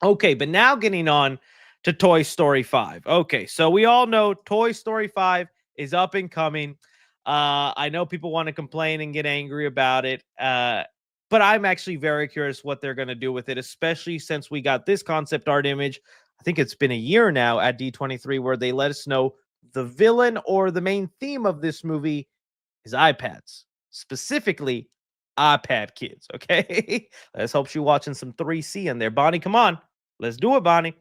Okay, but now getting on to Toy Story 5. Okay, so we all know Toy Story 5 is up and coming. I know people want to complain and get angry about it. But I'm actually very curious what they're going to do with it, especially since we got this concept art image. I think it's been a year now at D23 where they let us know the villain or the main theme of this movie is iPads, specifically iPad kids. Okay, let's hope she's watching some 3C in there. Bonnie, come on, let's do it, Bonnie.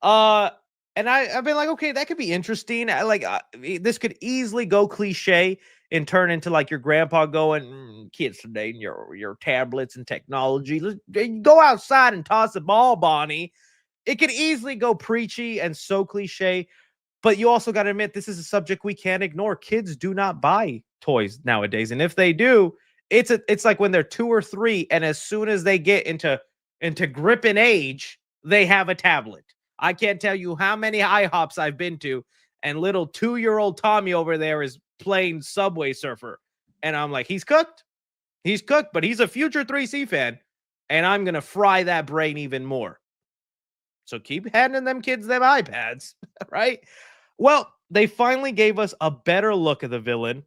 Uh, and I've been like, okay, that could be interesting. This could easily go cliche and turn into like your grandpa going, kids today and your tablets and technology. Go outside and toss the ball, Bonnie. It could easily go preachy and so cliche, but you also got to admit this is a subject we can't ignore. Kids do not buy toys nowadays, and if they do, it's like when they're 2 or 3, and as soon as they get into grip and age, they have a tablet. I can't tell you how many IHOPs I've been to, and little 2-year-old Tommy over there is playing Subway Surfer, and I'm like, he's cooked, but he's a future 3C fan, and I'm gonna fry that brain even more. So keep handing them kids them iPads, right? Well, they finally gave us a better look at the villain,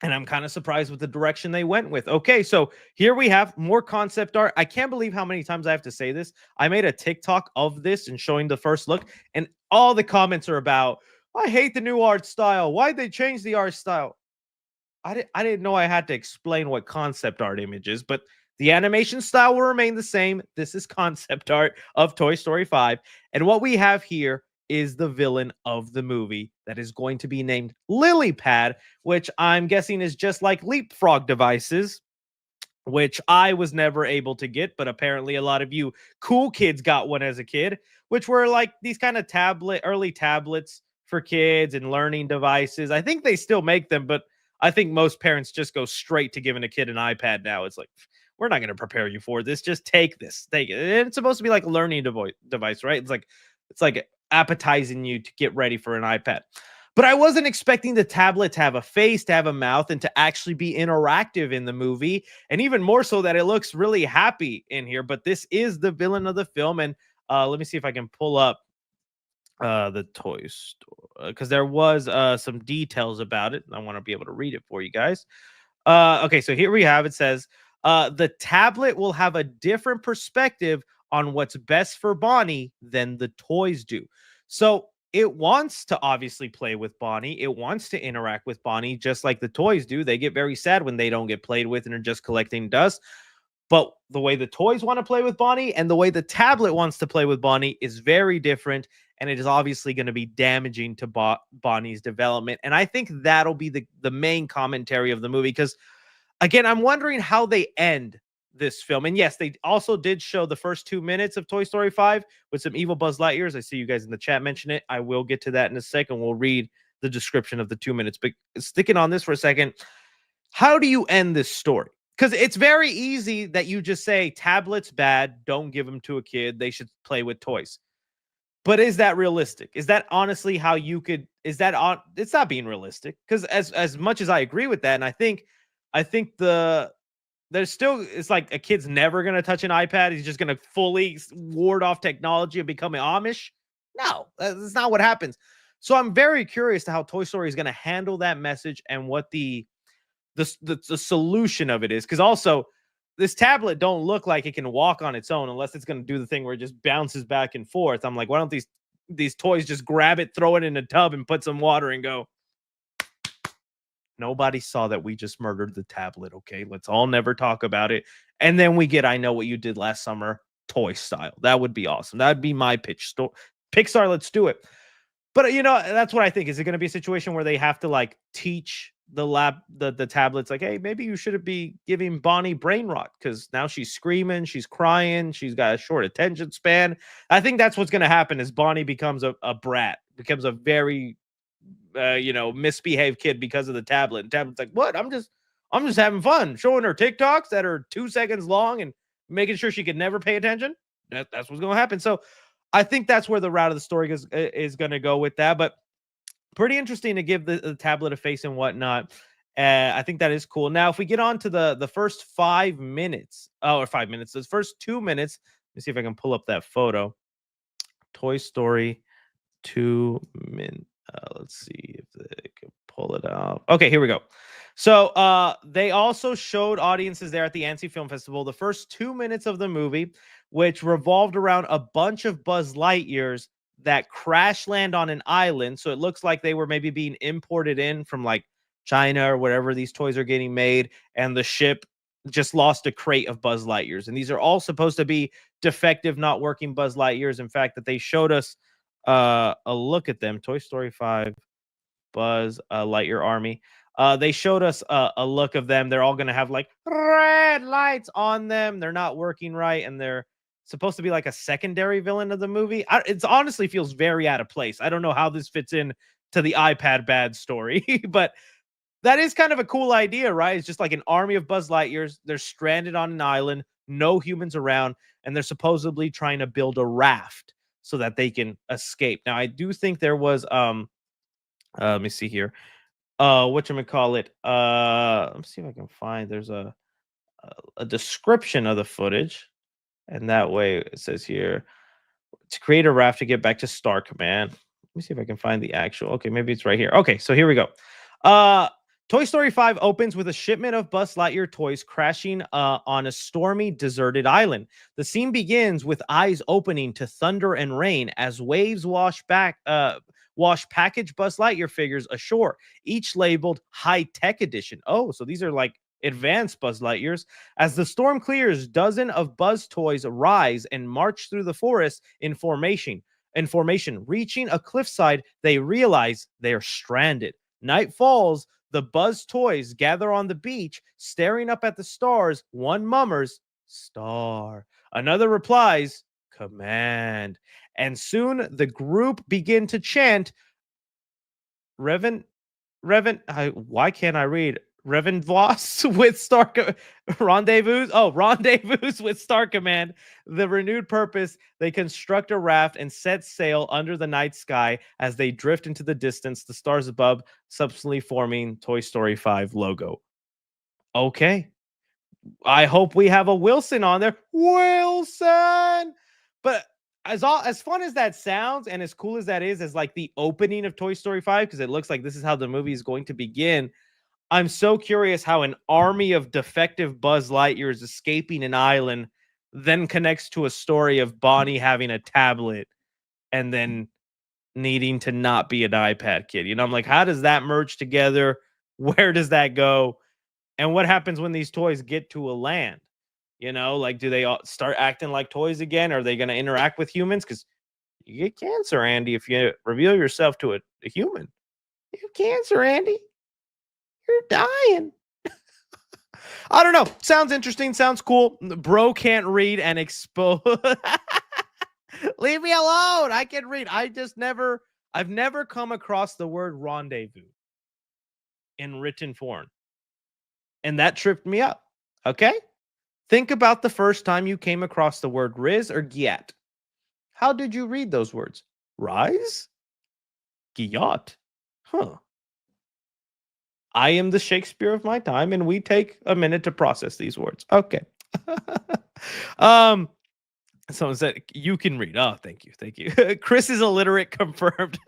and I'm kind of surprised with the direction they went with. Okay, so here we have more concept art. I can't believe how many times I have to say this. I made a TikTok of this and showing the first look, and all the comments are about, I hate the new art style. Why'd they change the art style? I didn't know I had to explain what concept art image is, but the animation style will remain the same. This is concept art of Toy Story 5. And what we have here is the villain of the movie that is going to be named Lily Pad, which I'm guessing is just like leapfrog devices, which I was never able to get, but apparently a lot of you cool kids got one as a kid, which were like these kind of early tablets for kids and learning devices. I think they still make them, but I think most parents just go straight to giving a kid an iPad now. It's like, we're not going to prepare you for this. Just take this. Take it. And it's supposed to be like a learning device, right? It's like appetizing you to get ready for an iPad. But I wasn't expecting the tablet to have a face, to have a mouth, and to actually be interactive in the movie. And even more so that it looks really happy in here. But this is the villain of the film. And let me see if I can pull up the toy store because there was some details about it. I want to be able to read it for you guys. Okay, so here we have it says the tablet will have a different perspective on what's best for Bonnie than the toys do. So it wants to obviously play with Bonnie. It wants to interact with Bonnie just like the toys do. They get very sad when they don't get played with and are just collecting dust. But the way the toys want to play with Bonnie and the way the tablet wants to play with Bonnie is very different. And it is obviously going to be damaging to Bonnie's development. And I think that'll be the main commentary of the movie. Because, again, I'm wondering how they end this film. And yes, they also did show the first 2 minutes of Toy Story 5 with some evil Buzz Lightyears. I see you guys in the chat mention it. I will get to that in a second. We'll read the description of the 2 minutes. But sticking on this for a second, how do you end this story? Because it's very easy that you just say tablets bad, don't give them to a kid, they should play with toys. But is that realistic? Is that honestly how you could? Is that on? It's not being realistic because as much as I agree with that, and I think there's still it's like a kid's never gonna touch an iPad. He's just gonna fully ward off technology and become an Amish. No, that's not what happens. So I'm very curious to how Toy Story is gonna handle that message and what the solution of it is, because also this tablet don't look like it can walk on its own unless it's going to do the thing where it just bounces back and forth. I'm like, why don't these toys just grab it, throw it in a tub, and put some water and go? Nobody saw that we just murdered the tablet. Okay, let's all never talk about it. And then we get I Know What You Did Last Summer toy style. That would be awesome. That would be my pitch. Pixar, let's do it. But that's what I think. Is it going to be a situation where they have to like teach the tablets like, hey, maybe you should be giving Bonnie brain rot because now she's screaming, she's crying, she's got a short attention span. I think that's what's going to happen is Bonnie becomes a brat, becomes a very misbehaved kid because of the tablet. And tablet's like, what? I'm just having fun showing her TikToks that are 2 seconds long and making sure she could never pay attention. That's what's going to happen. So I think that's where the route of the story is going to go with that. But pretty interesting to give the tablet a face and whatnot. I think that is cool. Now, if we get on to the first 5 minutes, or 5 minutes, those first 2 minutes, let me see if I can pull up that photo. Toy Story 2 min. Let's see if they can pull it out. Okay, here we go. So they also showed audiences there at the Annecy Film Festival the first 2 minutes of the movie, which revolved around a bunch of Buzz Lightyears that crash land on an island. So it looks like they were maybe being imported in from like China or wherever these toys are getting made, and the ship just lost a crate of Buzz Lightyears. And these are all supposed to be defective, not working Buzz Lightyears. In fact, that they showed us a look at them. Toy Story 5 Buzz Lightyear Army. They showed us a look of them. They're all going to have like red lights on them. They're not working right, and they're supposed to be like a secondary villain of the movie. It's honestly feels very out of place. I don't know how this fits in to the iPad bad story, but that is kind of a cool idea, right? It's just like an army of Buzz Lightyears. They're stranded on an island, no humans around, and they're supposedly trying to build a raft so that they can escape. Now, I do think there was let me see here. Whatchamacallit? Let me see if I can find there's a description of the footage. And that way it says here to create a raft to get back to Star Command. Let me see if I can find the actual. Okay, maybe it's right here. Okay, so here we go. Toy Story 5 opens with a shipment of Buzz Lightyear toys crashing on a stormy, deserted island. The scene begins with eyes opening to thunder and rain as waves wash packaged Buzz Lightyear figures ashore, each labeled High Tech Edition. Oh, so these are like advanced Buzz Lightyears. As the storm clears, dozens of Buzz toys rise and march through the forest in formation. Reaching a cliffside, they realize they are stranded. Night falls. The Buzz toys gather on the beach, staring up at the stars. One mummers, "Star." Another replies, "Command." And soon the group begin to chant, why can't I read? Rendezvous with Star Rendezvous. Oh, rendezvous with Star Command. The renewed purpose, they construct a raft and set sail under the night sky as they drift into the distance, the stars above subsequently forming Toy Story 5 logo. Okay. I hope we have a Wilson on there. Wilson. But as fun as that sounds and as cool as that is as like the opening of Toy Story 5, because it looks like this is how the movie is going to begin, I'm so curious how an army of defective Buzz Lightyears escaping an island then connects to a story of Bonnie having a tablet and then needing to not be an iPad kid. You know, I'm like, how does that merge together? Where does that go? And what happens when these toys get to a land? You know, like, do they all start acting like toys again? Are they going to interact with humans? Because you get cancer, Andy, if you reveal yourself to a human. You have cancer, Andy. You're dying. I don't know. Sounds interesting. Sounds cool. Bro can't read and expose. Leave me alone. I can read. I've never come across the word rendezvous in written form. And that tripped me up. Okay? Think about the first time you came across the word Riz or Giat. How did you read those words? Rise? Giat? Huh. I am the Shakespeare of my time, and we take a minute to process these words. Okay. Someone said you can read. Oh, thank you. Thank you. Chris is illiterate, confirmed.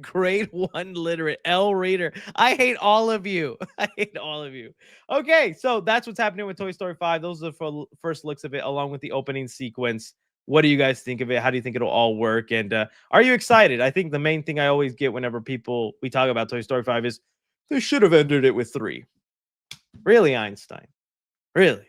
Grade 1 literate. L reader. I hate all of you. I hate all of you. Okay, so that's what's happening with Toy Story 5. Those are the first looks of it, along with the opening sequence. What do you guys think of it? How do you think it'll all work? And are you excited? I think the main thing I always get whenever we talk about Toy Story 5 is they should have ended it with 3. Really, Einstein? Really?